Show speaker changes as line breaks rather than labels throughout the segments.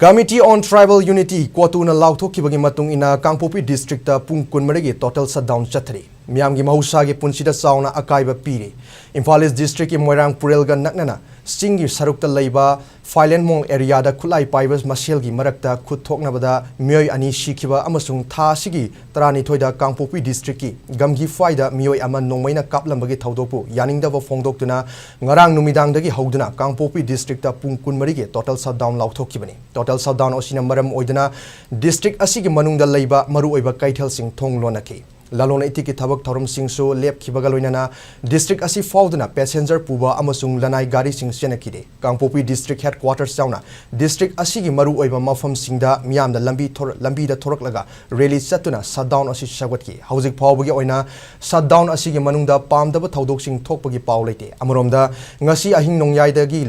Committee on Tribal Unity COTU na laothokhibagi matung ina Kangpokpi district ta pung kunmarigi total shutdown chathari. Meeyamgi mahousagi punshida chaona akaiba peere. Imphal district Moirang Purelga naknana singi sarukta leiba Filen Mong area da khulai paibas maselgi marakta khuthoknabada miyoi ani shikiba amasung tha sigi tarani thoida Kangpokpi district ki gamgi faida miyoi ama nongmaina kaplambagi thaudokpu yaningdaba phongdoktuna ngarang numidangdagi hauduna Kangpokpi district ta pung kunmarigi total shutdown laothokhibani. Total shutdown osina maram oidana district asigi manungda leiba maru oiba kaithal sing thonglonaki. Lalona itiki thabak thorum sing so lep khibaga loinana district asi fauduna passenger puba amasung lanai gari sing senakide. Kangpokpi district headquarters chauna district asigi maru oiba mafam singda miyamda lambi da thoraklaga rally chatuna shutdown asi shagwatki housing phawbagi oina shutdown asigi manungda pamdaba thodok sing thokpagi paw leite amromda ngasi ahing nongyaidagi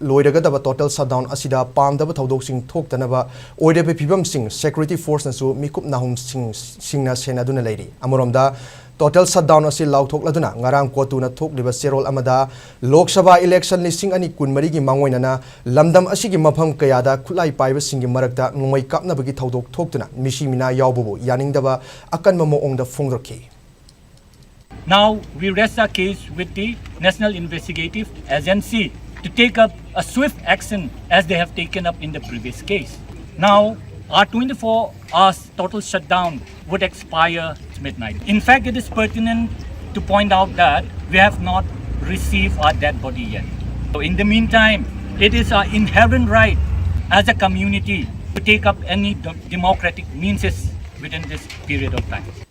loiragadaba total shutdown asida pamdaba thodok sing thoktanaba oidebe phibam sing security force nasu mikup nahum singna senaduna leiri amromda total shutdown asi laothokladuna ngarang COTU na thokliba serol amada Lok Sabha election listing ani kunmari gi mangoinana lamdam asigi mafam kayada khulai paiba singi marakta ngomai kapnabagi thodok thoktuna misi mina yawbubu yaningdaba akanma moongda phongdorki.
Now we rest our case with the National Investigative Agency to take up a swift action as they have taken up in the previous case. Now our 24 hours total shutdown would expire at midnight. In fact, it is pertinent to point out that we have not received our dead body yet. So in the meantime, it is our inherent right as a community to take up any democratic means within this period of time.